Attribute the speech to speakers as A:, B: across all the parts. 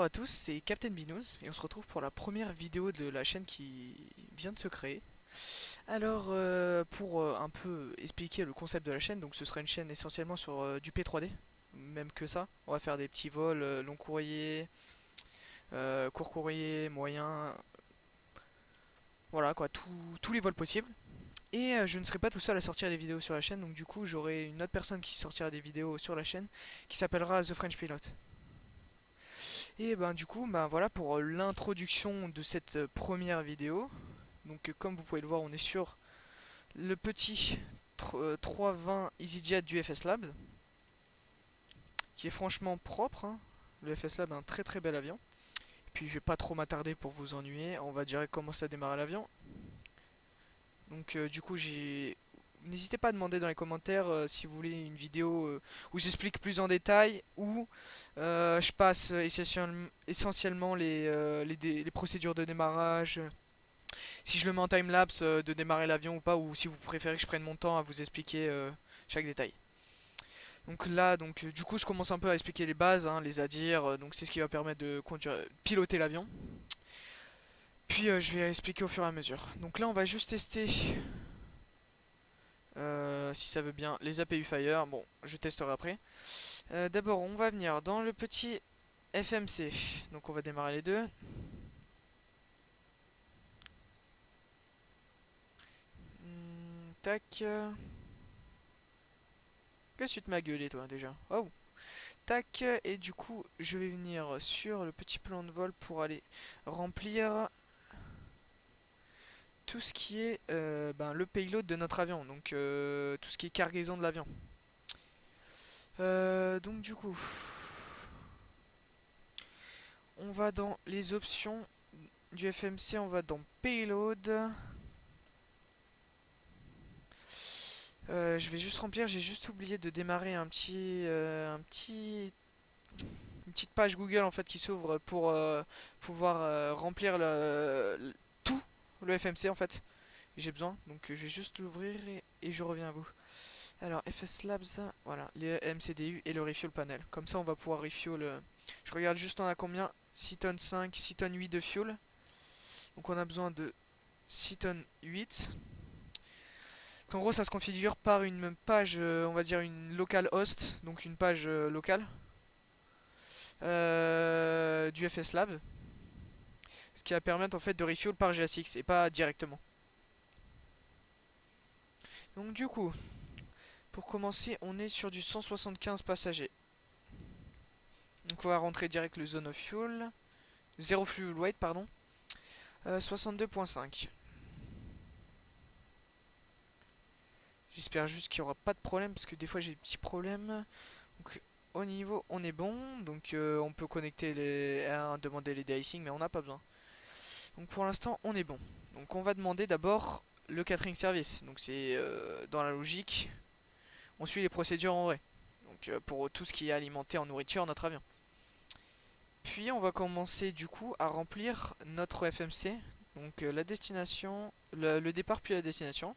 A: à tous, c'est Captain Binous et on se retrouve pour la première vidéo de la chaîne qui vient de se créer. Alors, pour un peu expliquer le concept de la chaîne, donc ce sera une chaîne essentiellement sur du P3D, même que ça. On va faire des petits vols, long courrier, court courrier, moyen, voilà quoi, tous les vols possibles. Et je ne serai pas tout seul à sortir des vidéos sur la chaîne, donc du coup j'aurai une autre personne qui sortira des vidéos sur la chaîne qui s'appellera The French Pilot. Et ben du coup, ben voilà pour l'introduction de cette première vidéo. Donc comme vous pouvez le voir, on est sur le petit 320 EasyJet du FS Lab, qui est franchement propre, hein. Le FS Lab est un très très bel avion. Puis je vais pas trop m'attarder pour vous ennuyer, on va direct commencer à démarrer l'avion. Donc du coup j'ai... N'hésitez pas à demander dans les commentaires si vous voulez une vidéo où j'explique plus en détail ou je passe essentiellement les procédures de démarrage, si je le mets en timelapse de démarrer l'avion ou pas, ou si vous préférez que je prenne mon temps à vous expliquer chaque détail. Donc là, du coup, je commence un peu à expliquer les bases, hein, les ADIR, donc c'est ce qui va permettre de piloter l'avion. Puis je vais expliquer au fur et à mesure. Donc là, on va juste tester, si ça veut bien, les APU Fire. Bon, je testerai après. D'abord, on va venir dans le petit FMC. Donc on va démarrer les deux. Tac. Qu'est-ce que tu m'as gueulé toi déjà? Oh. Tac. Et du coup, je vais venir sur le petit plan de vol pour aller remplir tout ce qui est le payload de notre avion. Donc tout ce qui est cargaison de l'avion. Donc du coup, on va dans les options du FMC, on va dans payload. Je vais juste remplir, j'ai juste oublié de démarrer une petite page Google en fait qui s'ouvre pour pouvoir remplir tout le FMC en fait. J'ai besoin, donc je vais juste l'ouvrir et je reviens à vous. Alors FS Labs, voilà, les MCDU et le refuel panel. Comme ça on va pouvoir refuel. Je regarde juste on a combien 6 tonnes 5, 6 tonnes 8 de fuel. Donc on a besoin de 6 tonnes 8. En gros, ça se configure par une page, on va dire une local host, donc une page locale du FS Lab, ce qui va permettre en fait de refuel par GSX et pas directement. Donc du coup, pour commencer, on est sur du 175 passagers. Donc on va rentrer direct le zone of fuel, zero fuel weight pardon, 62.5. J'espère juste qu'il n'y aura pas de problème parce que des fois j'ai des petits problèmes. Donc au niveau on est bon, donc on peut connecter demander les de-icing mais on n'a pas besoin. Donc pour l'instant on est bon. Donc on va demander d'abord le catering service. Donc c'est dans la logique, on suit les procédures en vrai. Donc pour tout ce qui est alimenté en nourriture notre avion. Puis on va commencer du coup à remplir notre FMC. Donc la destination, le départ puis la destination.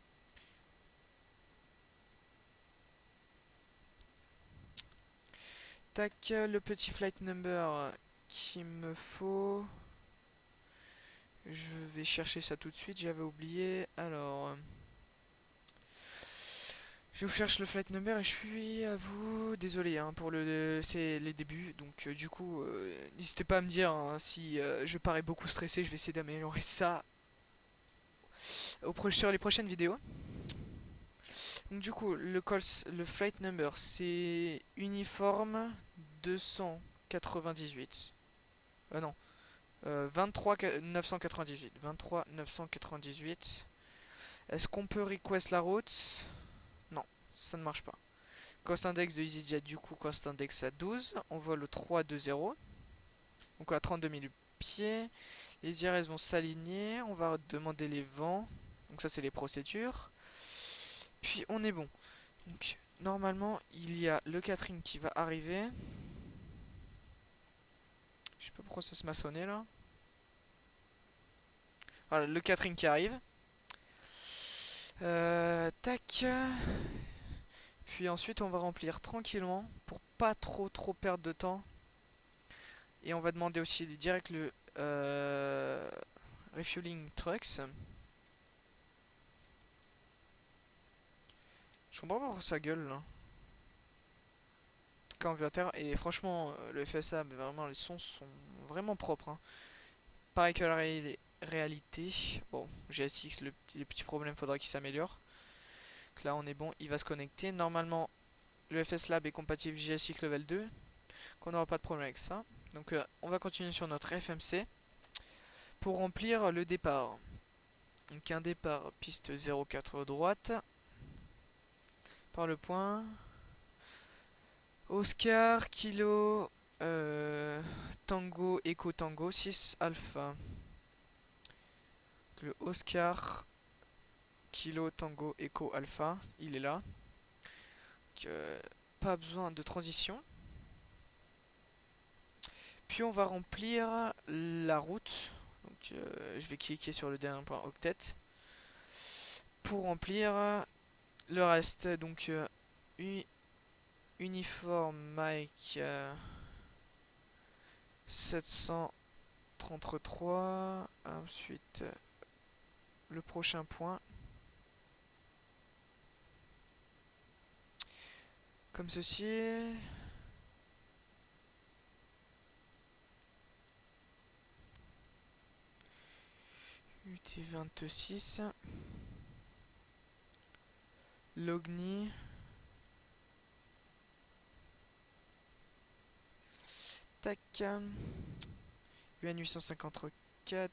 A: Tac, le petit flight number qu'il me faut. Je vais chercher ça tout de suite, j'avais oublié. Alors, je vous cherche le flight number et je suis à vous. Désolé hein, pour c'est les débuts. Donc, du coup, n'hésitez pas à me dire hein, si je parais beaucoup stressé. Je vais essayer d'améliorer ça sur les prochaines vidéos. Donc, du coup, le flight number c'est uniforme 298. Non, 23 998. 23 998. Est-ce qu'on peut request la route? Non, ça ne marche pas. Cost index de EasyJet, du coup, cost index à 12. On vole au 320. Donc à 32 000 pieds. Les IRS vont s'aligner. On va demander les vents. Donc ça, c'est les procédures. Puis on est bon. Donc normalement, il y a le catering qui va arriver. Je sais pas pourquoi ça se maçonnait là. Voilà, le catering qui arrive. Tac. Puis ensuite, on va remplir tranquillement pour pas trop perdre de temps. Et on va demander aussi direct le refueling trucks. Je comprends pas pourquoi ça gueule là. En tout cas en vue à terre. Et franchement, le FSA, mais vraiment les sons sont vraiment propres, hein. Pareil que la réalité. Bon, GSX, les petits problèmes, faudra qu'il s'améliore. Donc là on est bon, il va se connecter. Normalement, le FS Lab est compatible GSX Level 2. Qu'on n'aura pas de problème avec ça. Donc on va continuer sur notre FMC pour remplir le départ. Donc un départ piste 04 droite par le point. Oscar, Kilo, Tango, Echo Tango, 6 Alpha. Le Oscar, Kilo, Tango, Echo Alpha, il est là. Donc, pas besoin de transition. Puis on va remplir la route. Donc je vais cliquer sur le dernier point octet pour remplir le reste. Donc uniforme Mike 733. Ensuite le prochain point. Comme ceci. UT26. Logni. Tac. UN 854.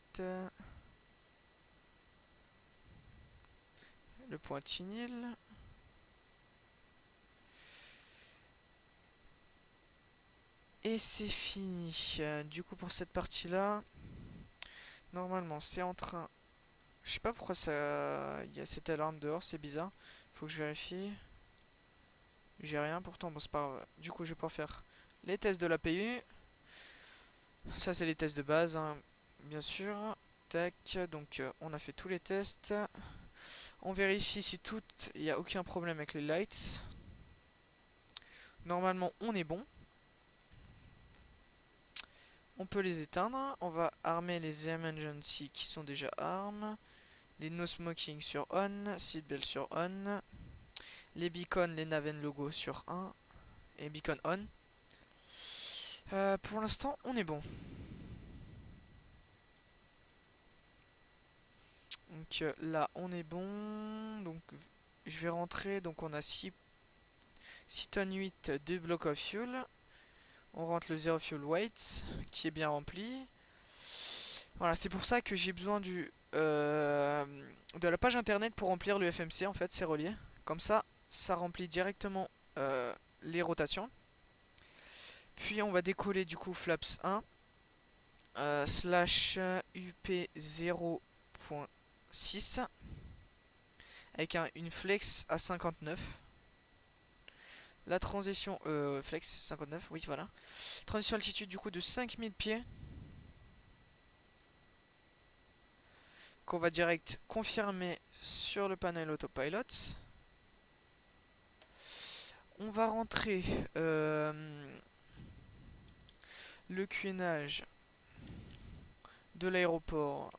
A: Le point Tinil. Et c'est fini. Du coup pour cette partie là, normalement c'est en train. Je sais pas pourquoi ça. Il y a cette alarme dehors, c'est bizarre. Faut que je vérifie. J'ai rien pourtant, bon c'est pas grave. Du coup je vais pouvoir faire les tests de l'APU. Ça c'est les tests de base, hein, bien sûr. Tac, donc on a fait tous les tests. On vérifie si tout. Il n'y a aucun problème avec les lights. Normalement on est bon. On peut les éteindre. On va armer les emergency qui sont déjà armes. Les no smoking sur on. Seatbelt sur on. Les beacons, les Naven logo sur 1. Et beacon on. Pour l'instant on est bon. Donc là on est bon. Donc je vais rentrer. Donc on a 6 tonnes 8 de block of fuel. On rentre le zero fuel weight qui est bien rempli. Voilà, c'est pour ça que j'ai besoin de la page internet pour remplir le FMC. En fait, c'est relié. Comme ça remplit directement les rotations. Puis on va décoller du coup flaps 1 slash up 0.6 avec une flex à 59. La transition flex 59, oui voilà. Transition altitude du coup de 5000 pieds. Qu'on va direct confirmer sur le panel autopilot. On va rentrer le QNH de l'aéroport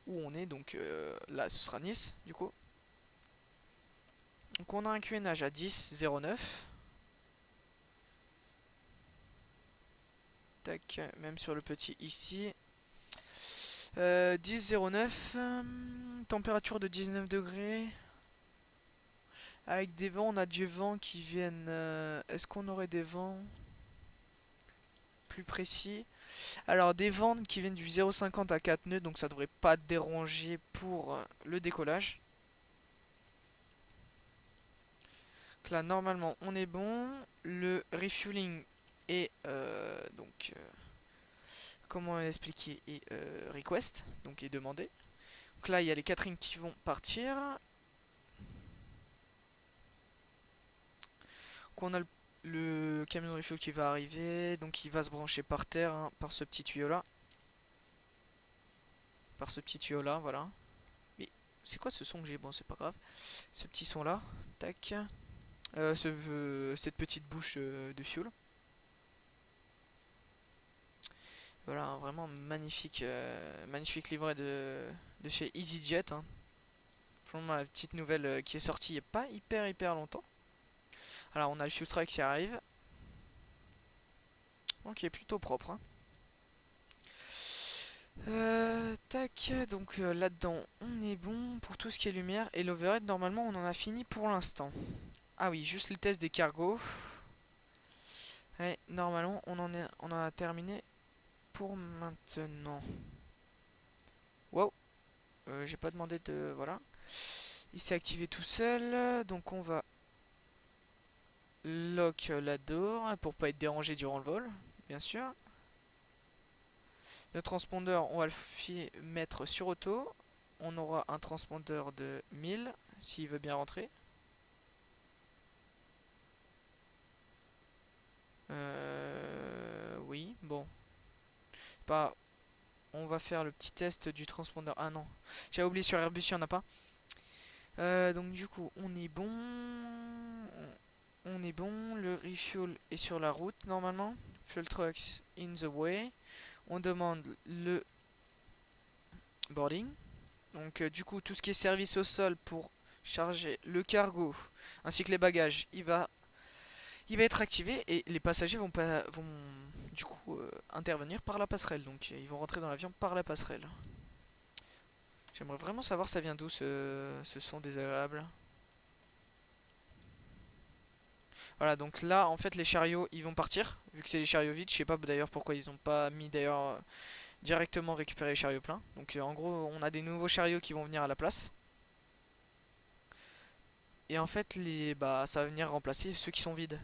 A: où on est, donc là ce sera Nice du coup. Donc on a un QNH à 10,09. Tac, même sur le petit ici. 10,09. Température de 19 degrés. Avec des vents, on a du vent qui viennent. Est-ce qu'on aurait des vents plus précis? Alors des vents qui viennent du 0,50 à 4 nœuds, donc ça devrait pas déranger pour le décollage. Donc là normalement on est bon. Le refueling est donc comment expliquer, est request, donc est demandé. Donc là il y a les 4 rings qui vont partir. Donc on a le camion de refuel qui va arriver, donc il va se brancher par terre, hein, par ce petit tuyau là. Par ce petit tuyau là, voilà. Mais c'est quoi ce son que j'ai? Bon, c'est pas grave. Ce petit son là, tac. Cette petite bouche de fuel. Voilà, un vraiment magnifique, magnifique livret de chez EasyJet, hein. Franchement, la petite nouvelle qui est sortie il n'y a pas hyper longtemps. Alors, on a le fuel truck qui arrive. Donc, qui est plutôt propre, hein. Tac, donc là-dedans, on est bon pour tout ce qui est lumière. Et l'overhead, normalement, on en a fini pour l'instant. Ah oui, juste le test des cargos. Ouais, normalement, on en a terminé pour maintenant. Wow, j'ai pas demandé de... Voilà. Il s'est activé tout seul. Donc on va lock la door pour pas être dérangé durant le vol, bien sûr. Le transpondeur, on va mettre sur auto. On aura un transpondeur de 1000 s'il veut bien rentrer. Oui, bon. Pas. On va faire le petit test du transpondeur. Ah non, j'ai oublié sur Airbus, il n'y en a pas. Donc du coup, on est bon. On est bon. Le refuel est sur la route normalement. Fuel trucks in the way. On demande le boarding. Donc du coup, tout ce qui est service au sol pour charger le cargo ainsi que les bagages, il va être activé et les passagers vont du coup intervenir par la passerelle. Donc ils vont rentrer dans l'avion par la passerelle. J'aimerais vraiment savoir ça vient d'où ce son désagréable. Voilà, donc là en fait les chariots ils vont partir vu que c'est les chariots vides. Je sais pas d'ailleurs pourquoi ils ont pas mis d'ailleurs directement récupérer les chariots pleins. Donc en gros on a des nouveaux chariots qui vont venir à la place. Et en fait ça va venir remplacer ceux qui sont vides.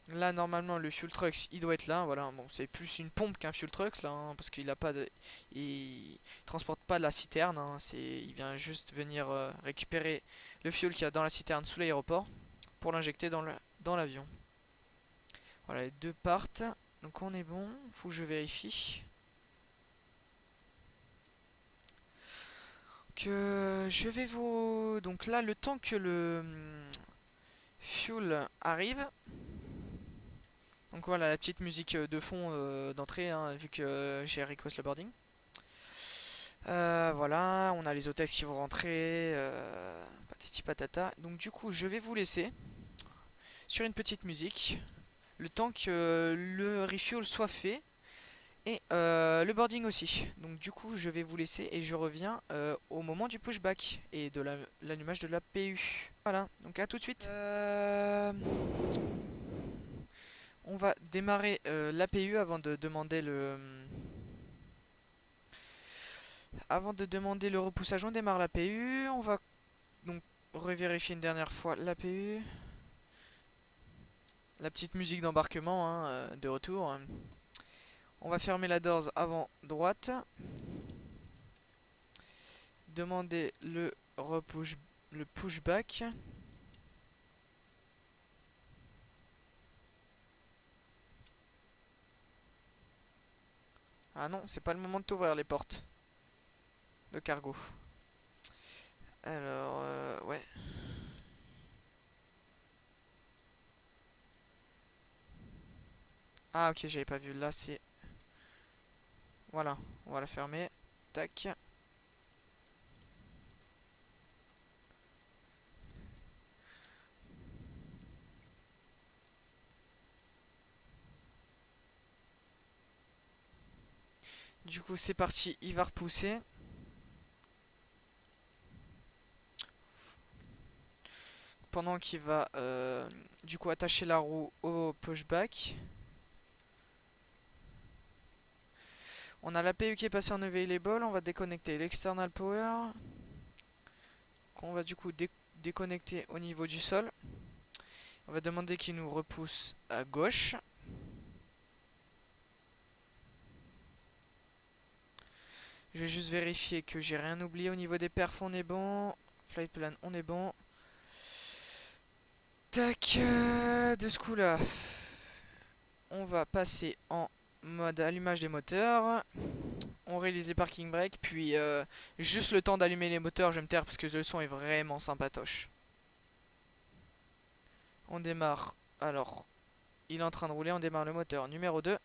A: Là normalement le fuel trucks il doit être là, voilà, bon c'est plus une pompe qu'un fuel trucks là, hein, parce qu'il a pas de. Il transporte pas la citerne, hein, il vient juste venir récupérer le fuel qu'il y a dans la citerne sous l'aéroport pour l'injecter dans l'avion. Voilà, les deux partent, donc on est bon, faut que je vérifie. Que je vais vous. Donc là le temps que le fuel arrive. Donc voilà la petite musique de fond d'entrée, hein, vu que j'ai request le boarding. Voilà, on a les hôtesses qui vont rentrer, patati patata. Donc du coup, je vais vous laisser sur une petite musique, le temps que le refuel soit fait et le boarding aussi. Donc du coup, je vais vous laisser et je reviens au moment du pushback et de l'allumage de la PU. Voilà, donc à tout de suite. On va démarrer la PU avant de demander le repoussage. On démarre la PU, on va donc revérifier une dernière fois l'APU. La petite musique d'embarquement hein, de retour. On va fermer la doors avant droite. Demander le pushback. Ah non, c'est pas le moment de t'ouvrir les portes de cargo. Alors, ouais. Ah ok, j'avais pas vu. Là, c'est... Voilà, on va la fermer. Tac. Du coup, c'est parti, il va repousser. Pendant qu'il va du coup attacher la roue au pushback. On a la PU qui est passée en available, on va déconnecter l'external power. Qu'on va du coup déconnecter au niveau du sol. On va demander qu'il nous repousse à gauche. Je vais juste vérifier que j'ai rien oublié au niveau des perfs, on est bon. Flight plan, on est bon. Tac, de ce coup là, on va passer en mode allumage des moteurs. On réalise les parking brakes, puis juste le temps d'allumer les moteurs, je vais me taire parce que le son est vraiment sympatoche. On démarre, alors, Il est en train de rouler, on démarre le moteur. Numéro 2.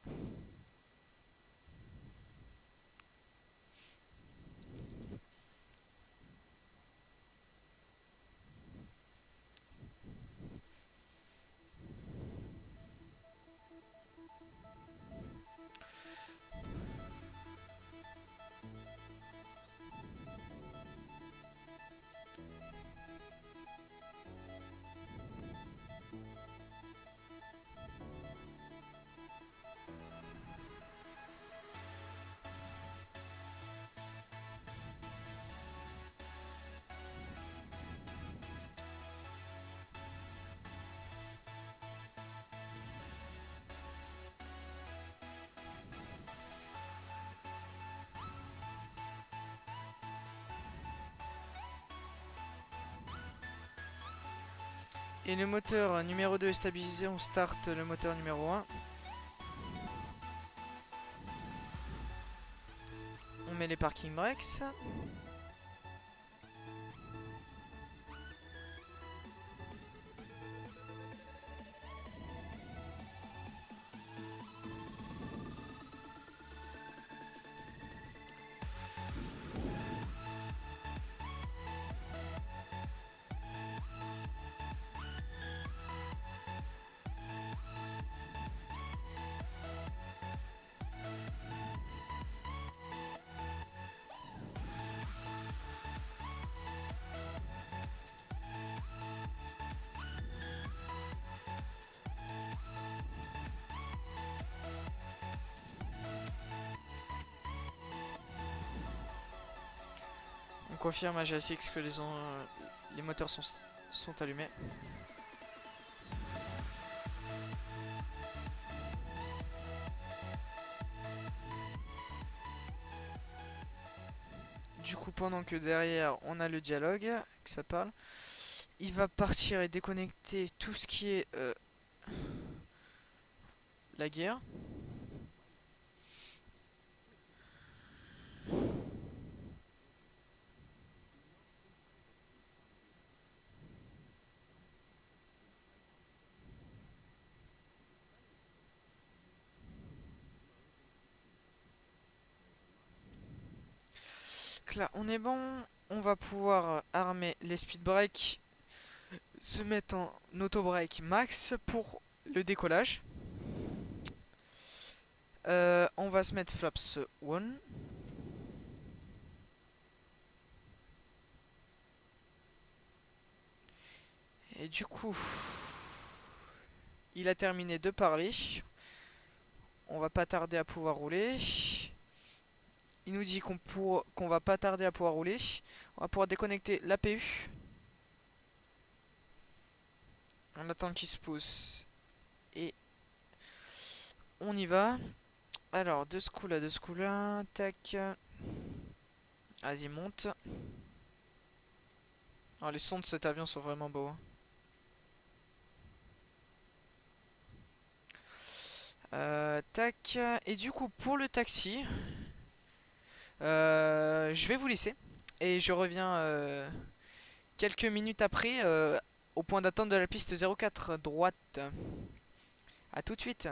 A: Et le moteur numéro 2 est stabilisé, on start le moteur numéro 1. On met les parking brakes. On confirme à GSX que les moteurs sont allumés. Du coup, pendant que derrière on a le dialogue, que ça parle, il va partir et déconnecter tout ce qui est la guerre. Là, on est bon. On va pouvoir armer les speed brakes, se mettre en auto break max pour le décollage. On va se mettre flaps 1. Et du coup, il a terminé de parler. On va pas tarder à pouvoir rouler. Il nous dit qu'on va pas tarder à pouvoir rouler. On va pouvoir déconnecter l'APU. On attend qu'il se pose. Et on y va. Alors, de ce coup-là, tac. Vas-y, monte. Alors, les sons de cet avion sont vraiment beaux. Tac. Et du coup, pour le taxi, je vais vous laisser. Et je reviens quelques minutes après au point d'attente de la piste 04 droite. A tout de suite.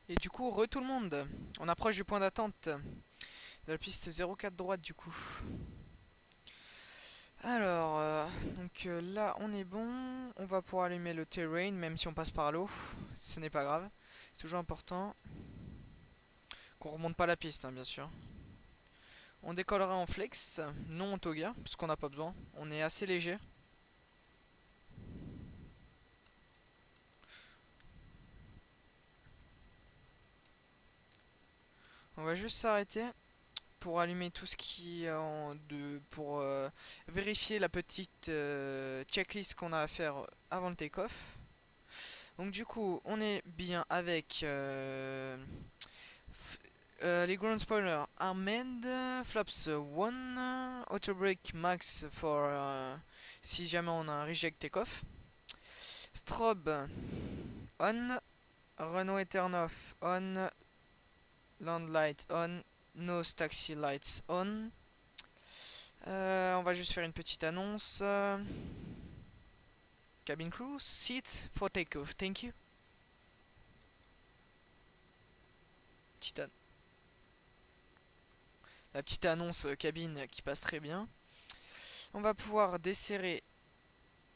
A: Et du coup, tout le monde. On approche du point d'attente de la piste 04 droite du coup. Alors, là on est bon. On va pouvoir allumer le terrain même si on passe par l'eau. Ce n'est pas grave. C'est toujours important qu'on remonte pas la piste, hein, bien sûr. On décollera en flex, non en toga, parce qu'on n'a pas besoin. On est assez léger. On va juste s'arrêter pour allumer tout ce qui est pour vérifier la petite checklist qu'on a à faire avant le take-off. Donc du coup, on est bien avec les ground spoilers Armand, flaps 1, auto brake max for si jamais on a un reject take-off. Strobe on, runway turn off on, land light on, nose taxi lights on. On va juste faire une petite annonce. Cabin crew, seat for takeoff, thank you. La petite annonce cabine qui passe très bien. On va pouvoir desserrer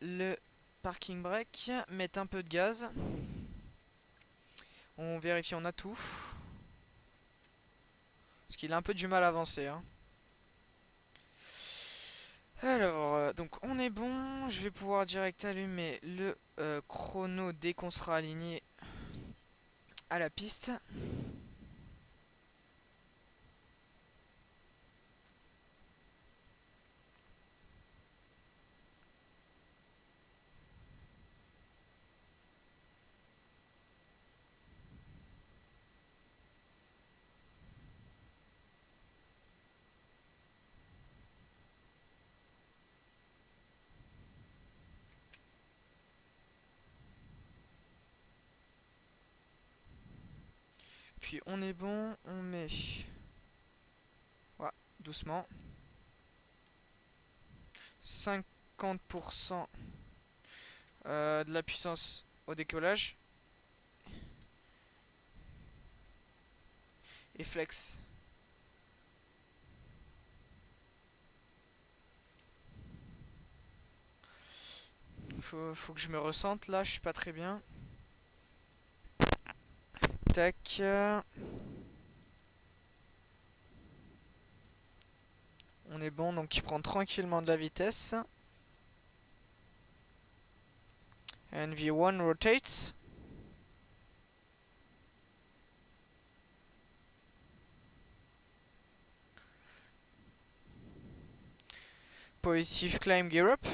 A: le parking brake, mettre un peu de gaz. On vérifie, on a tout. Parce qu'il a un peu du mal à avancer, hein. Alors, donc on est bon. Je vais pouvoir direct allumer le chrono dès qu'on sera aligné à la piste. Puis on est bon, on met... Ouais, doucement. 50% de la puissance au décollage. Et flex. Faut que je me ressente là, je suis pas très bien. Tac. On est bon, donc il prend tranquillement de la vitesse. And V1 rotates. Positive climb gear up.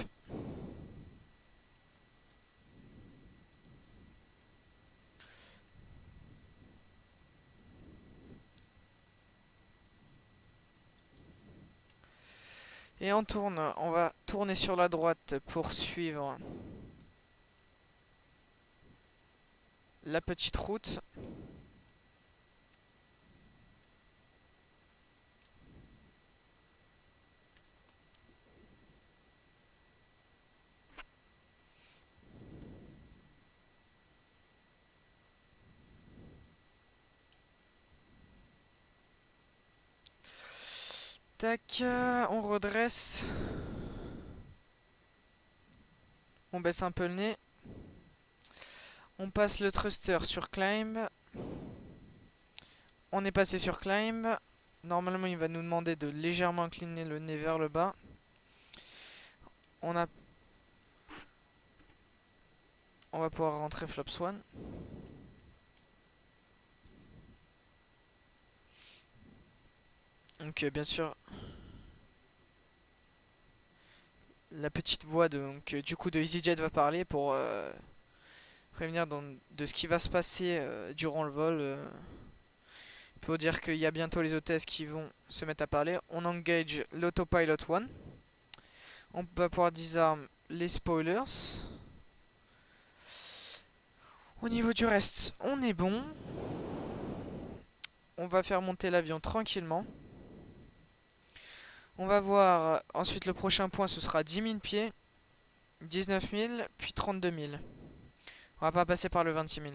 A: Et on va tourner sur la droite pour suivre la petite route. Tac, on redresse. On baisse un peu le nez. On passe le thruster sur climb. On est passé sur climb. Normalement, il va nous demander de légèrement incliner le nez vers le bas. On va pouvoir rentrer flaps 1. Donc bien sûr, la petite voix du coup de EasyJet va parler pour prévenir de ce qui va se passer durant le vol. Pour dire qu'il y a bientôt les hôtesses qui vont se mettre à parler. On engage l'autopilot 1. On va pouvoir disarm les spoilers. Au niveau du reste, on est bon. On va faire monter l'avion tranquillement. On va voir ensuite le prochain point, ce sera 10 000 pieds, 19 000, puis 32 000. On va pas passer par le 26 000.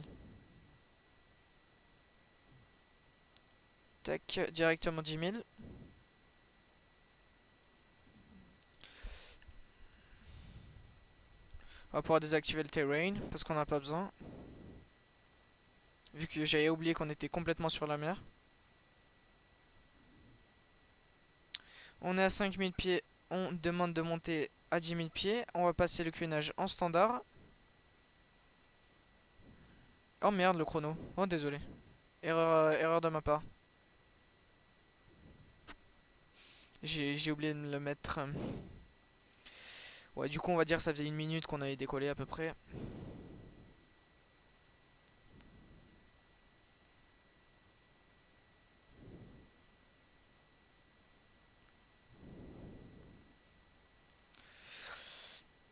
A: Tac, directement 10 000. On va pouvoir désactiver le terrain parce qu'on n'a pas besoin. Vu que j'avais oublié qu'on était complètement sur la mer. On est à 5000 pieds. On demande de monter à 10 000 pieds. On va passer le cuinage en standard. Oh merde, le chrono. Oh, désolé. Erreur de ma part. J'ai oublié de me le mettre. Ouais, du coup, on va dire que ça faisait 1 minute qu'on avait décollé à peu près.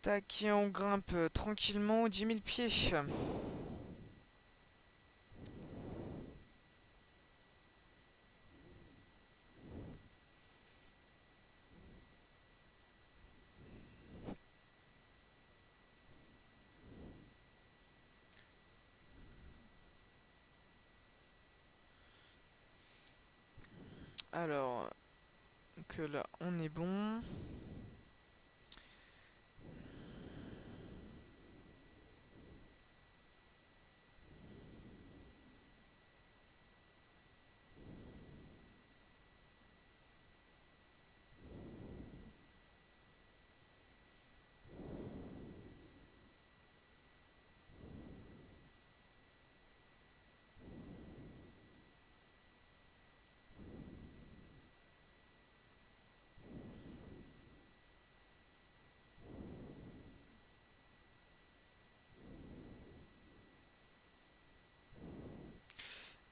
A: Tac, et on grimpe tranquillement aux 10 000 pieds. Alors, que là, on est bon.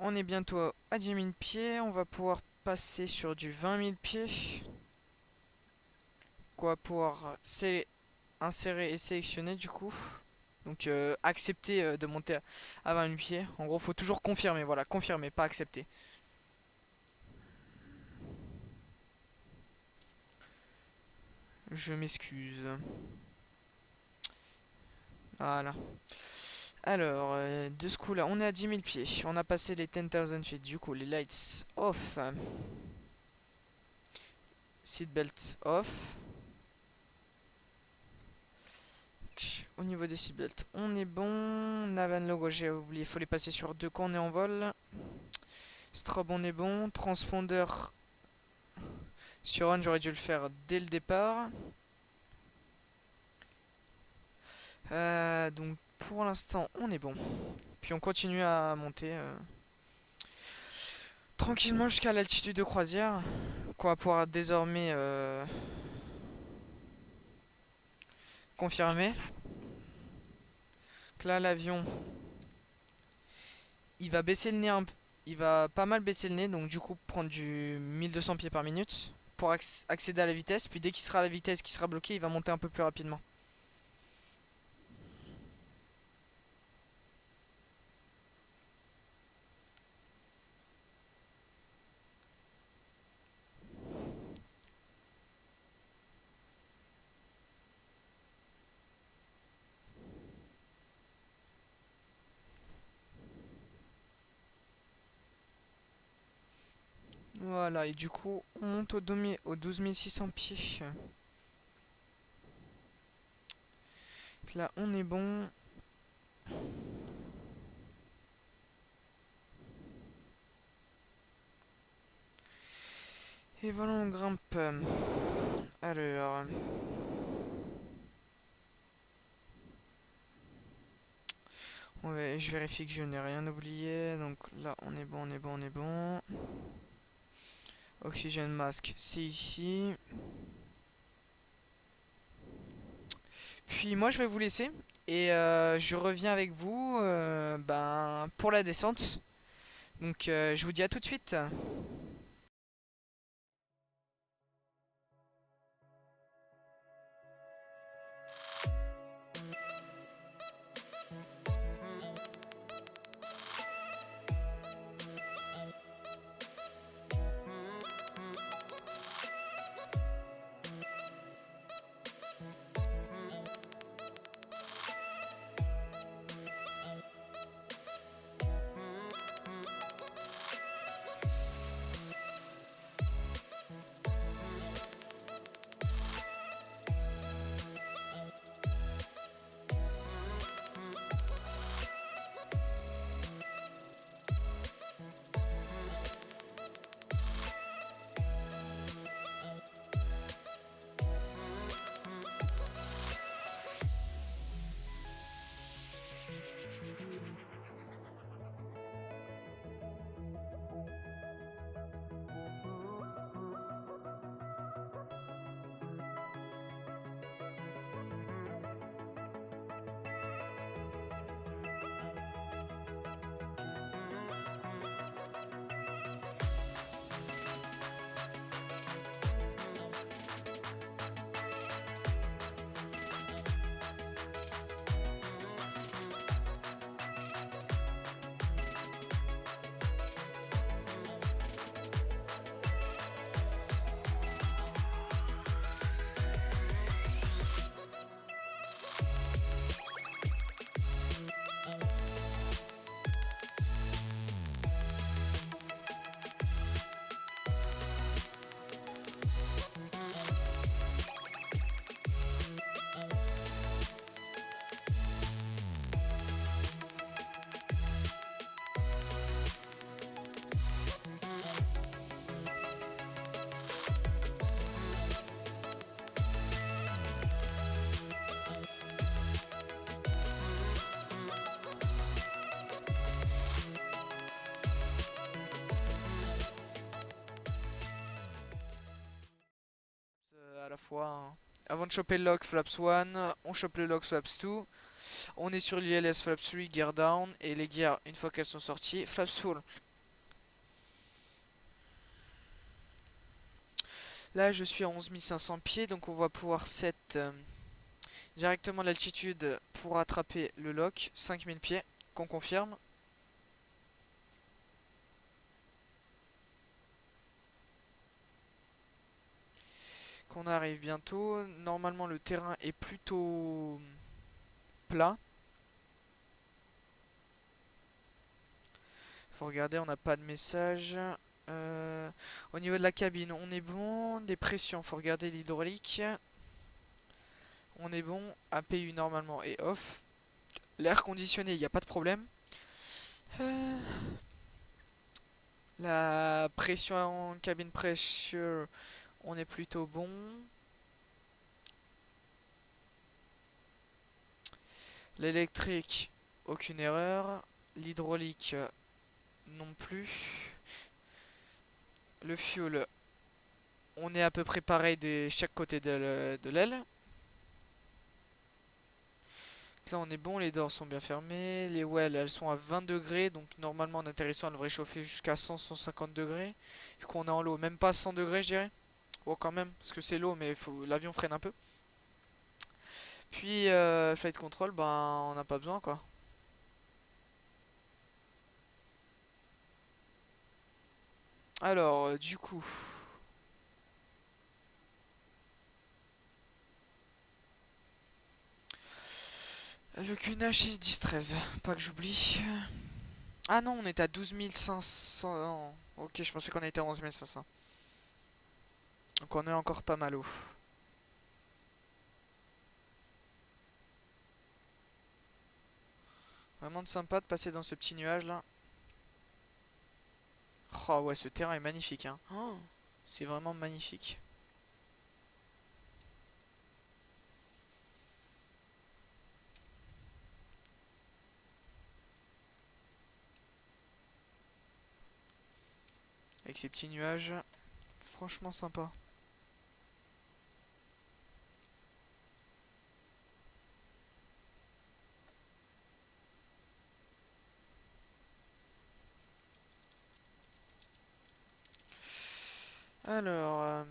A: On est bientôt à 10 000 pieds. On va pouvoir passer sur du 20 000 pieds. Qu'on va pouvoir insérer et sélectionner du coup. Donc accepter de monter à 20 000 pieds. En gros, faut toujours confirmer. Voilà, confirmer, pas accepter. Je m'excuse. Voilà. Alors, de ce coup-là, on est à 10 000 pieds. On a passé les 10,000 feet. Du coup, les lights off. Seatbelt off. Au niveau des seatbelts, on est bon. Navan logo, j'ai oublié. Il faut les passer sur deux quand on est en vol. Strobe, on est bon. Transpondeur sur on, j'aurais dû le faire dès le départ. Donc, pour l'instant, on est bon. Puis on continue à monter tranquillement jusqu'à l'altitude de croisière. Qu'on va pouvoir désormais confirmer. Donc là, l'avion, il va baisser le nez il va pas mal baisser le nez, donc du coup prendre du 1200 pieds par minute pour accéder à la vitesse. Puis dès qu'il sera à la vitesse qui sera bloqué, il va monter un peu plus rapidement. Voilà, et du coup, on monte au 12 600 pieds. Donc là, on est bon. Et voilà, on grimpe. Alors, je vérifie que je n'ai rien oublié. Donc là, on est bon, on est bon, on est bon. Oxygène masque, c'est ici. Puis moi, je vais vous laisser. Et je reviens avec vous pour la descente. Donc je vous dis à tout de suite. fois, hein. Avant de choper le log flaps 1, on chope le log flaps 2. On est sur l'ILS flaps 3, gear down. Et les gears, une fois qu'elles sont sorties, flaps full. Là, je suis à 11 500 pieds, donc on va pouvoir set directement l'altitude pour attraper le lock. 5000 pieds, qu'on confirme. Qu'on arrive bientôt. Normalement, le terrain est plutôt plat. Faut regarder, on n'a pas de message. Au niveau de la cabine, on est bon. Des pressions, faut regarder l'hydraulique. On est bon. APU normalement est off. L'air conditionné, il n'y a pas de problème. Euh, La pression en cabine pressure, on est plutôt bon. L'électrique, aucune erreur. L'hydraulique, non plus. Le fuel, on est à peu près pareil de chaque côté de l'aile. Là on est bon, les doors sont bien fermés. Les wells elles sont à 20 degrés. Donc normalement en atterrissant elles devraient chauffer jusqu'à 100-150 degrés. Vu qu'on est en l'eau, même pas 100 degrés je dirais. Oh quand même, parce que c'est l'eau mais l'avion freine un peu. Puis flight control, ben on n'a pas besoin quoi. Alors du coup, le QNH est 10-13, pas que j'oublie. Ah non, on est à 12 500. Ok, je pensais qu'on était à 11 500. Donc on est encore pas mal haut. Vraiment de sympa de passer dans ce petit nuage là. Oh ouais, ce terrain est magnifique hein. Oh, c'est vraiment magnifique. Avec ces petits nuages, franchement sympa. Alors, euh,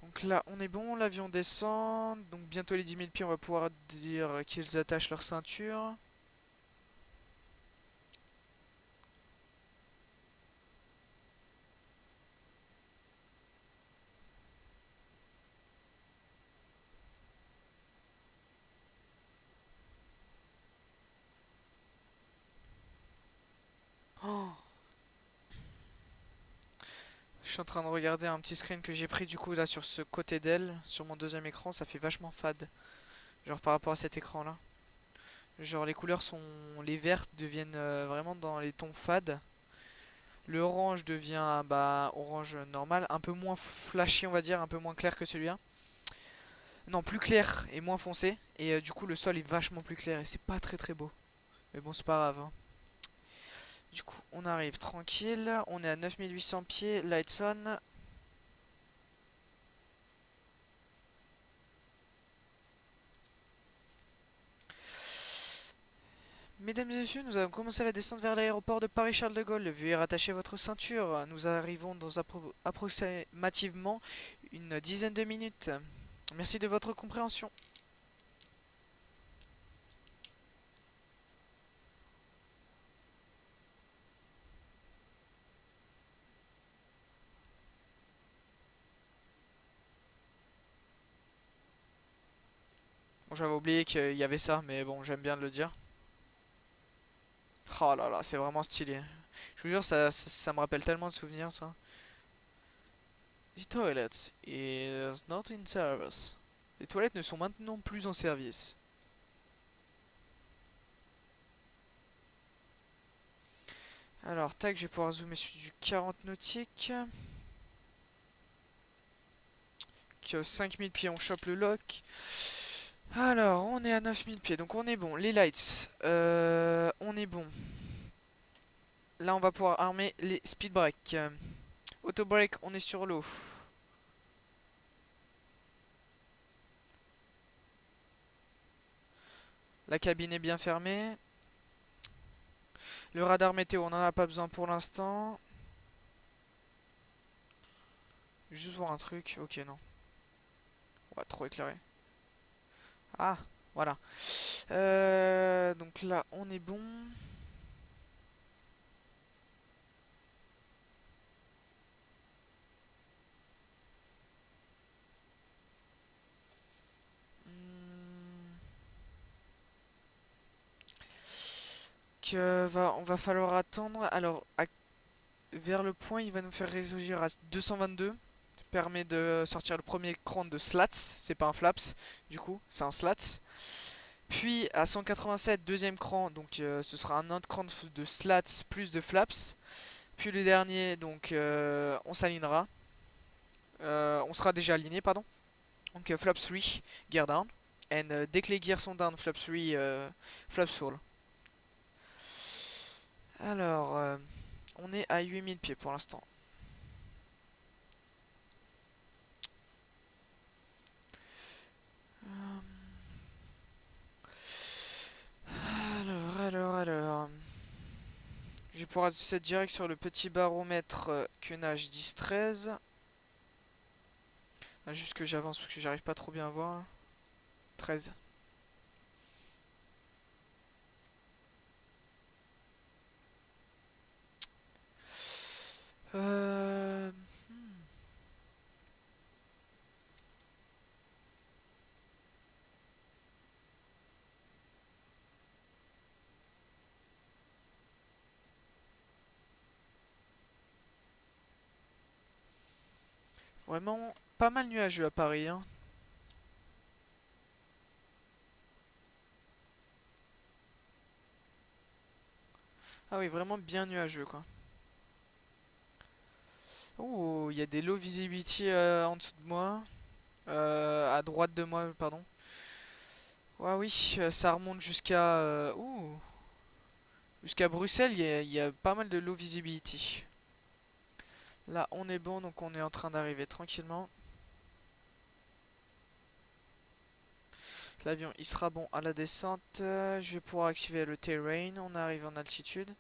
A: donc là on est bon, l'avion descend. Donc bientôt les 10 000 pieds, on va pouvoir dire qu'ils attachent leur ceinture. Oh, je suis en train de regarder un petit screen que j'ai pris du coup là sur ce côté d'aile, sur mon deuxième écran, ça fait vachement fade. Genre par rapport à cet écran là. Genre les couleurs sont... Les vertes deviennent vraiment dans les tons fades. Le orange devient bah orange normal, un peu moins flashy on va dire, un peu moins clair que celui-là. Non, plus clair et moins foncé. Et du coup le sol est vachement plus clair et c'est pas très très beau. Mais bon c'est pas grave, hein. Du coup on arrive tranquille, on est à 9800 pieds, lights on. Mesdames et messieurs, nous avons commencé la descente vers l'aéroport de Paris-Charles de Gaulle. Veuillez rattacher votre ceinture. Nous arrivons dans approximativement une dizaine de minutes. Merci de votre compréhension. Bon, j'avais oublié qu'il y avait ça, mais bon, j'aime bien de le dire. Oh là là, c'est vraiment stylé. Je vous jure, ça me rappelle tellement de souvenirs, ça. The toilet is not in service. Les toilettes ne sont maintenant plus en service. Alors, tac, je vais pouvoir zoomer sur du 40 nautique. 5000 pieds, on chope le lock. Alors, on est à 9000 pieds, donc on est bon. Les lights, on est bon. Là, on va pouvoir armer les speed breaks. Auto break, on est sur l'eau. La cabine est bien fermée. Le radar météo, on n'en a pas besoin pour l'instant. Juste voir un truc. Ok, non. On va trop éclairer. Ah, voilà. Donc là, on est bon. Hmm. On va falloir attendre. Alors, vers le point, il va nous faire réagir à 222. Ça permet de sortir le premier cran de slats. C'est pas un flaps, du coup, c'est un slats. Puis à 187, deuxième cran, donc ce sera un autre cran de slats plus de flaps. Puis le dernier, donc on s'alignera. On sera déjà aligné, pardon. Donc flaps 3, gear down. And dès que les gears sont down, flaps 3, flaps full. Alors, on est à 8000 pieds pour l'instant. Alors. Je vais pouvoir set direct sur le petit baromètre QNH 10-13. Juste que j'avance parce que j'arrive pas trop bien à voir. 13. Euh... Vraiment pas mal nuageux à Paris, hein. Ah oui, vraiment bien nuageux quoi. Oh, il y a des low visibility en dessous de moi. À droite de moi, pardon. Ouais, oui, ça remonte jusqu'à Bruxelles, il y a pas mal de low visibility. Là, on est bon, donc on est en train d'arriver tranquillement. L'avion, il sera bon à la descente. Je vais pouvoir activer le terrain. On arrive en altitude.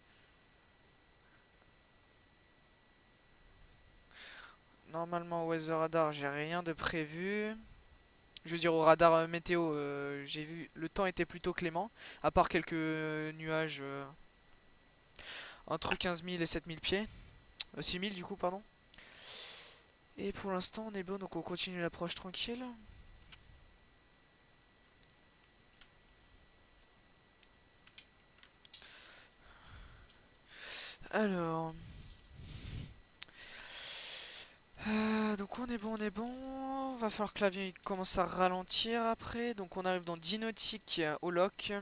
A: Normalement, au weather radar, j'ai rien de prévu. Je veux dire, au radar météo, j'ai vu, le temps était plutôt clément. À part quelques nuages entre 15 000 et 7 000 pieds. 6 000 du coup, pardon. Et pour l'instant, on est bon, donc on continue l'approche tranquille. Alors, donc on est bon, on est bon. Va falloir que l'avion il commence à ralentir après. Donc on arrive dans 10 nautiques au lock.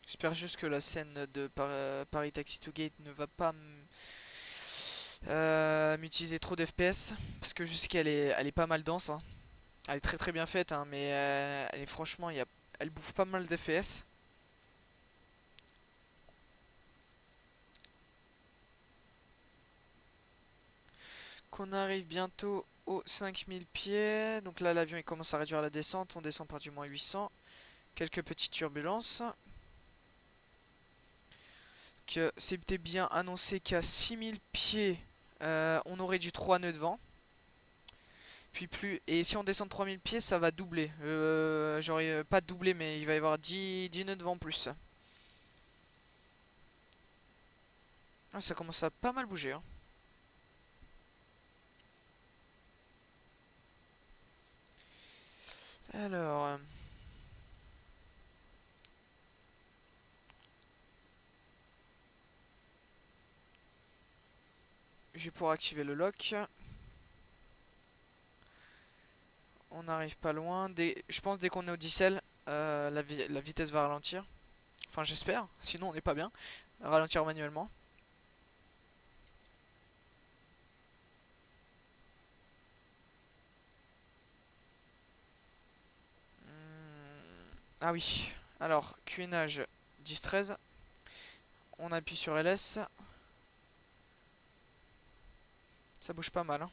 A: J'espère juste que la scène de Paris Taxi to Gate ne va pas m'utiliser trop d'FPS. Parce que je sais elle est pas mal dense, hein. Elle est très très bien faite, hein, mais elle est franchement, elle bouffe pas mal d'FPS. Qu'on arrive bientôt aux 5000 pieds. Donc là, l'avion il commence à réduire la descente. On descend par du moins 800. Quelques petites turbulences. Que c'était bien annoncé qu'à 6000 pieds, on aurait du 3 nœuds de vent. Puis plus. Et si on descend de 3000 pieds, ça va doubler. J'aurais pas doublé, mais il va y avoir 10 nœuds de vent plus. Ah, ça commence à pas mal bouger, hein. Alors. Je vais pouvoir activer le lock. On n'arrive pas loin. Je pense dès qu'on est au 10L, la vitesse va ralentir. Enfin, j'espère, sinon on n'est pas bien. Ralentir manuellement. Ah oui, alors, QNH 10-13. On appuie sur LS. Ça bouge pas mal, hein.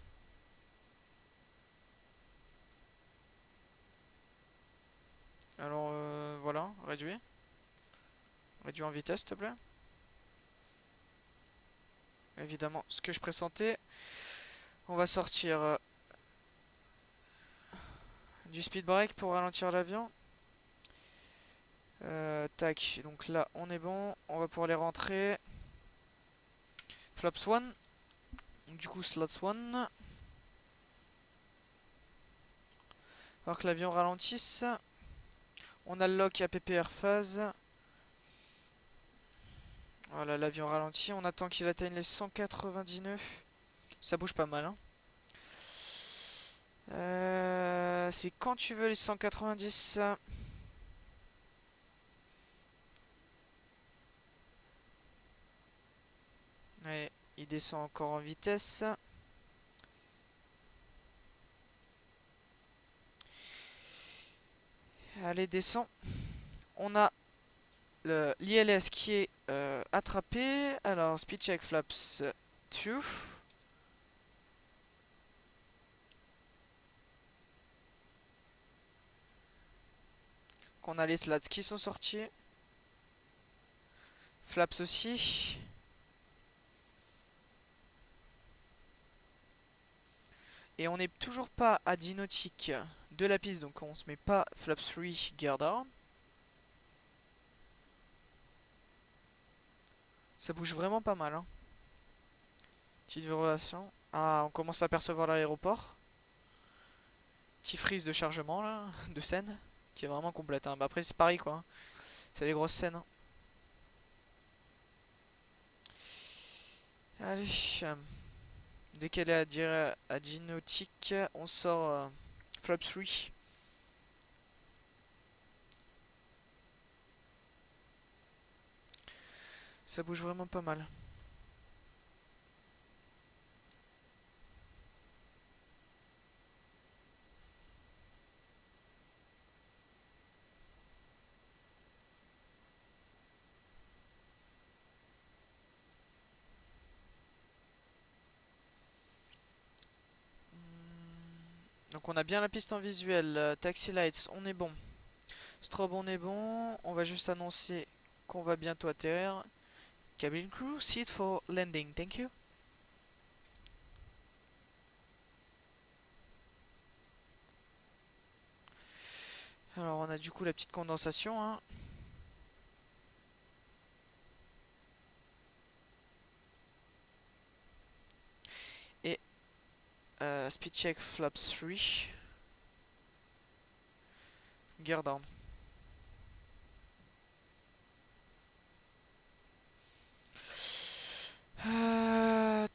A: Alors, voilà, réduit. Réduit en vitesse, s'il te plaît. Évidemment, ce que je pressentais. On va sortir du speed brake pour ralentir l'avion. Tac, donc là on est bon. On va pouvoir les rentrer. Flaps 1. Du coup, slots 1. Alors que l'avion ralentisse. On a le lock APPR phase. Voilà, l'avion ralentit. On attend qu'il atteigne les 199. Ça bouge pas mal, hein. C'est quand tu veux les 190. Ouais, il descend encore en vitesse. Allez, descend. On a l'ILS qui est attrapé. Alors, speed check flaps 2. Qu'on a les slats qui sont sortis. Flaps aussi. Et on n'est toujours pas à 10 nautiques de la piste, donc on se met pas flaps 3 gear down. Ça bouge vraiment pas mal, hein. Petite vibration. Ah, on commence à apercevoir l'aéroport. Petit freeze de chargement là, de scène, qui est vraiment complète, hein. Bah après c'est pareil quoi, hein. C'est les grosses scènes, hein. Allez, dès qu'elle est à 10 nautiques, on sort flap 3. Ça bouge vraiment pas mal. Donc on a bien la piste en visuel, taxi lights, on est bon. Strobe, on est bon. On va juste annoncer qu'on va bientôt atterrir. Cabin crew, seat for landing, thank you. Alors on a du coup la petite condensation, hein. Et speed check flaps 3. Gear down.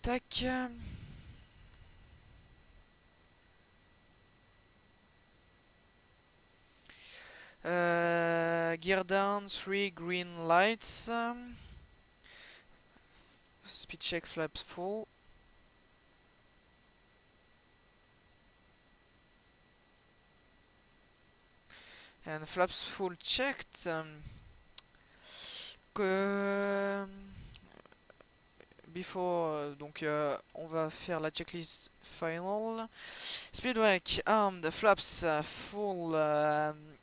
A: Tac. Gear down, 3 green lights. Speed check flaps full. And flaps full checked. Before, donc on va faire la checklist final. Speed brake armed, flaps full,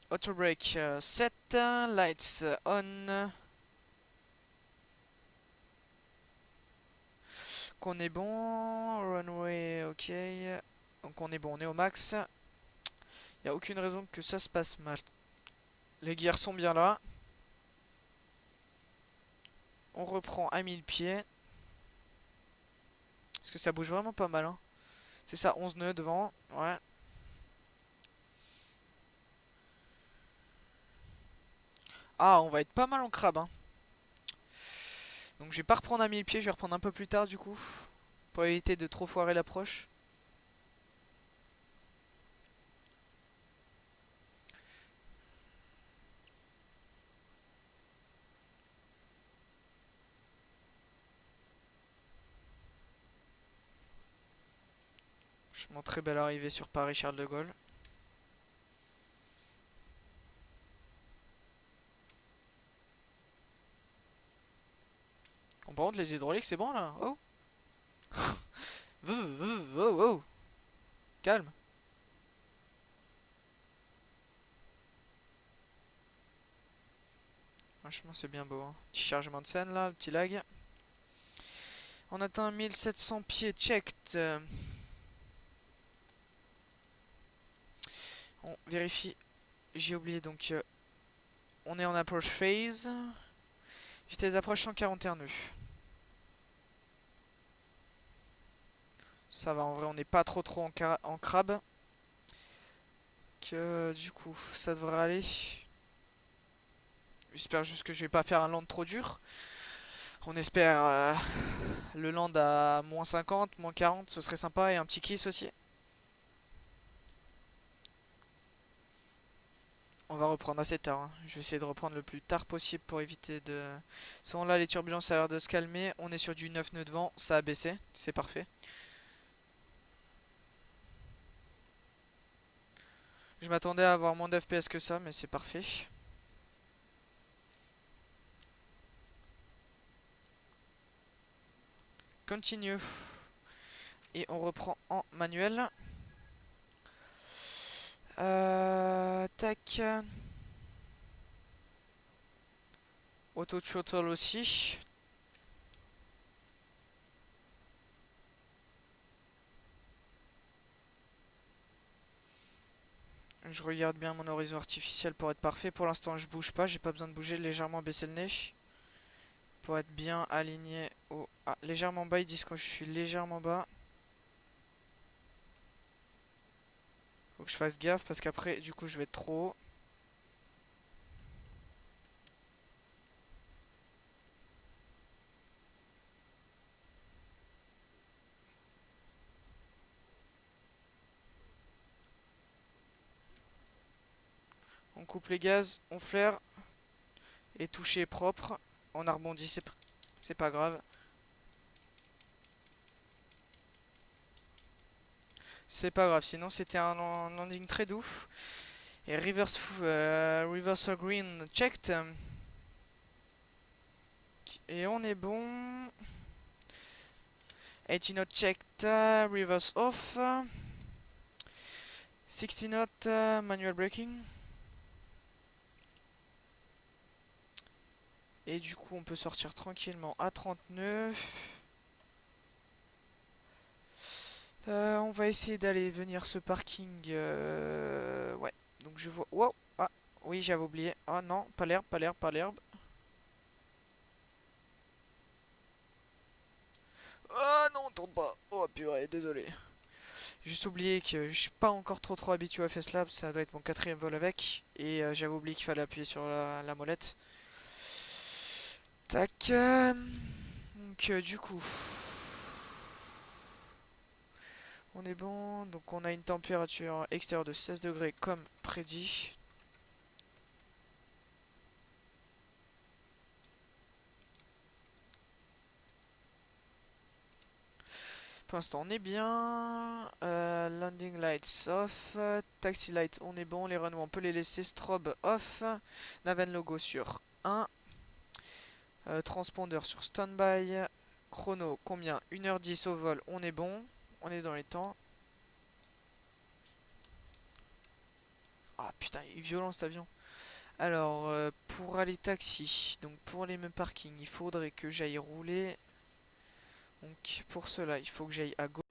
A: auto brake set, lights on. Qu'on est bon, runway ok. Donc on est bon, on est au max. Il n'y a aucune raison que ça se passe mal. Les gears sont bien là. On reprend à 1000 pieds. Parce que ça bouge vraiment pas mal, hein. C'est ça, 11 nœuds devant. Ouais. Ah, on va être pas mal en crabe, hein. Donc je vais pas reprendre à 1000 pieds, je vais reprendre un peu plus tard du coup. Pour éviter de trop foirer l'approche. Franchement, très belle arrivée sur Paris-Charles de Gaulle. Bon, par contre, les hydrauliques, c'est bon là. Oh! Oh, oh. Calme. Franchement, c'est bien beau, hein. Petit chargement de scène là, le petit lag. On atteint 1700 pieds checked. On vérifie. J'ai oublié donc. On est en approach phase. Vitesse d'approche 141 nœuds. Ça va, en vrai, on n'est pas trop en crabe. Que du coup, ça devrait aller. J'espère juste que je vais pas faire un land trop dur. On espère le land à moins 50, moins 40, ce serait sympa. Et un petit kiss aussi. On va reprendre assez tard, hein. Je vais essayer de reprendre le plus tard possible pour éviter de... Sont là, les turbulences a l'air de se calmer. On est sur du 9 nœuds de vent, ça a baissé, c'est parfait. Je m'attendais à avoir moins d'FPS que ça, mais c'est parfait. Continue. Et on reprend en manuel. Tac. Auto throttle aussi. Je regarde bien mon horizon artificiel pour être parfait. Pour l'instant, je bouge pas. J'ai pas besoin de bouger. Légèrement baisser le nez. Pour être bien aligné au... Ah, légèrement bas. Ils disent que je suis légèrement bas. Faut que je fasse gaffe parce qu'après, du coup, je vais être trop haut. On coupe les gaz, on flaire. Et toucher propre. On a rebondi, c'est pas grave. C'est pas grave, sinon c'était un landing très doux. Et reverse green checked. Et on est bon. 80 knot checked, reverse off. 60 knot manual braking. Et du coup, on peut sortir tranquillement à 30 nœuds. On va essayer d'aller venir ce parking. Ouais, donc je vois. Wow! Ah, oui, j'avais oublié. Ah non, pas l'herbe, pas l'herbe, pas l'herbe. Ah non, on tourne pas. Oh purée, désolé. J'ai juste oublié que je suis pas encore trop habitué à FS-Lab. Ça doit être mon quatrième vol avec. Et j'avais oublié qu'il fallait appuyer sur la molette. Tac. Donc du coup, on est bon. Donc on a une température extérieure de 16 degrés comme prédit. Pour l'instant on est bien. Landing lights off. Taxi light on est bon. Les runways on peut les laisser. Strobe off. Naven logo sur 1. Transpondeur sur standby. Chrono combien? 1h10 au vol. On est bon. On est dans les temps. Ah putain, il est violent cet avion. Alors, pour aller taxi, donc pour les mêmes parkings, il faudrait que j'aille rouler. Donc pour cela, il faut que j'aille à gauche.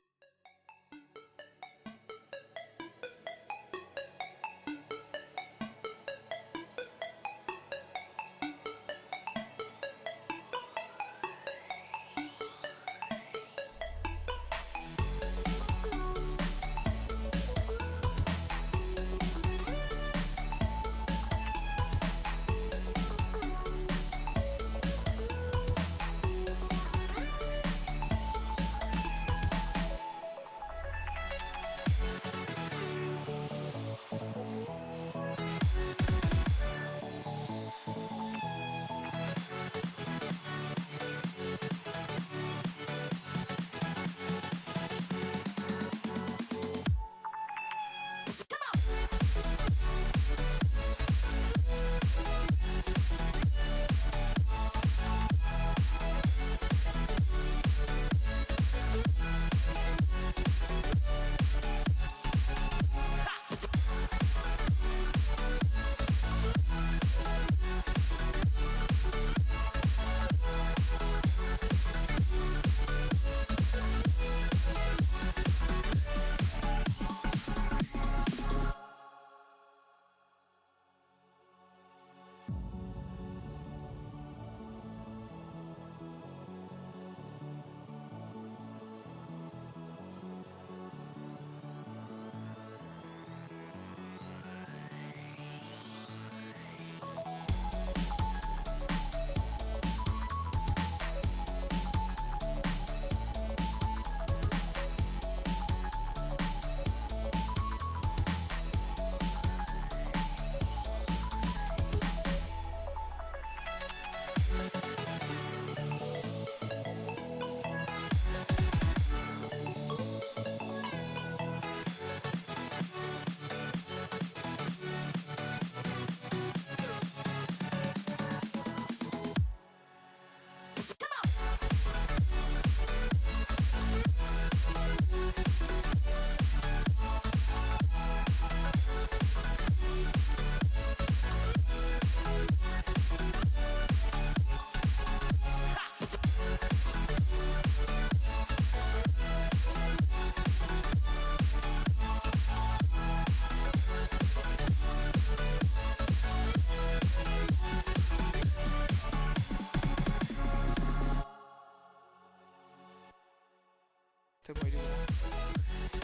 A: à moi, il est où?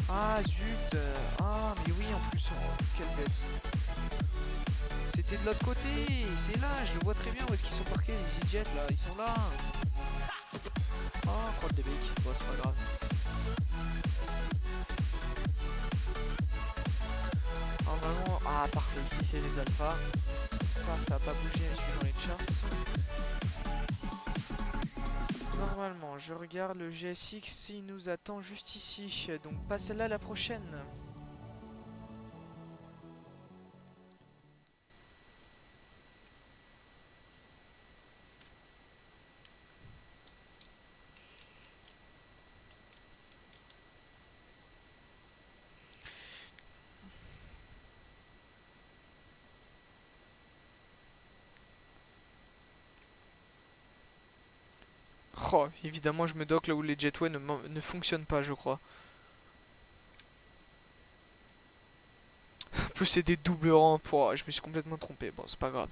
A: Ah zut. Ah mais oui, en plus, oh, quelle bête. C'était de l'autre côté. C'est là, je le vois très bien. Où est-ce qu'ils sont parqués, les EasyJet là? Ils sont là. Oh, crotte de bec. Bon, c'est pas grave. Normalement, ah parfait, ici c'est les alphas. Ça a pas bougé, je suis dans les charts. Normalement, je regarde le GSX, il nous attend juste ici. Donc pas celle-là, la prochaine. Oh, évidemment, je me dock là où les jetways ne fonctionnent pas, je crois. En plus, c'est des doubles rangs. Je me suis complètement trompé. Bon, c'est pas grave.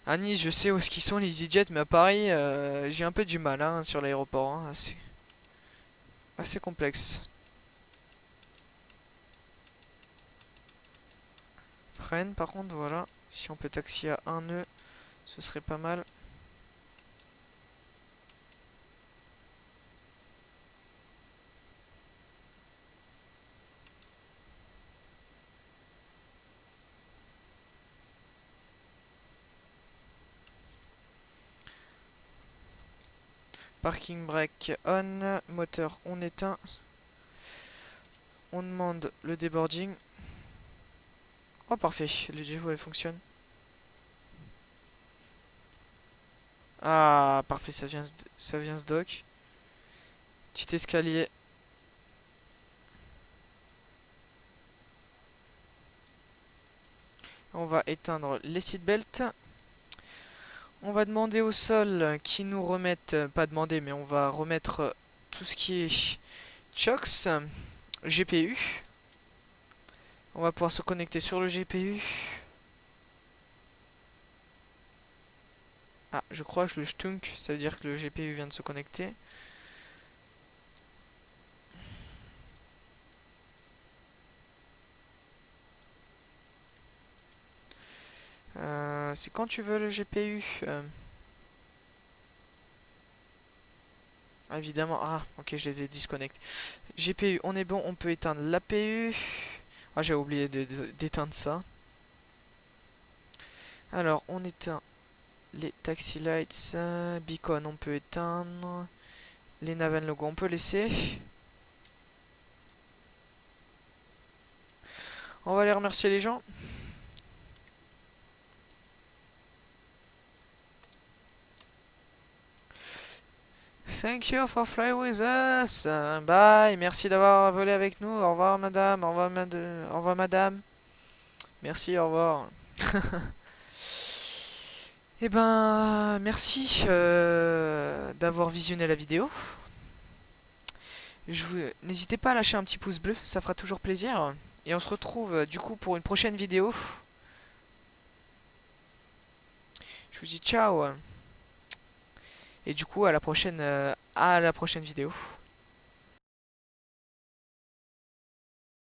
A: À Nice, je sais où est-ce qu'ils sont les EasyJet, mais à Paris, j'ai un peu du mal hein, sur l'aéroport. Hein, assez complexe. Freine, par contre, voilà. Si on peut taxi à un nœud, ce serait pas mal. Parking brake on, moteur on éteint. On demande le deboarding. Oh parfait, les GVO elle fonctionne. Ah parfait, ça vient se dock. Petit escalier. On va éteindre les seatbelts. On va demander au sol qui nous remette, pas demander, mais on va remettre tout ce qui est chocks, GPU. On va pouvoir se connecter sur le GPU. Ah, je crois que le stunk, ça veut dire que le GPU vient de se connecter. C'est quand tu veux le GPU. Ah, évidemment. Ah, ok, je les ai disconnectés. GPU, on est bon, on peut éteindre l'APU. Ah, j'ai oublié d'éteindre ça. Alors, on éteint les taxi lights. Beacon, on peut éteindre. Les Navan logo, on peut laisser. On va aller remercier les gens. Thank you for flying with us. Bye. Merci d'avoir volé avec nous. Au revoir, madame. Au revoir, au revoir, madame. Merci, au revoir. Eh ben, merci d'avoir visionné la vidéo. N'hésitez pas à lâcher un petit pouce bleu, ça fera toujours plaisir. Et on se retrouve du coup pour une prochaine vidéo. Je vous dis ciao. Et du coup à la prochaine vidéo.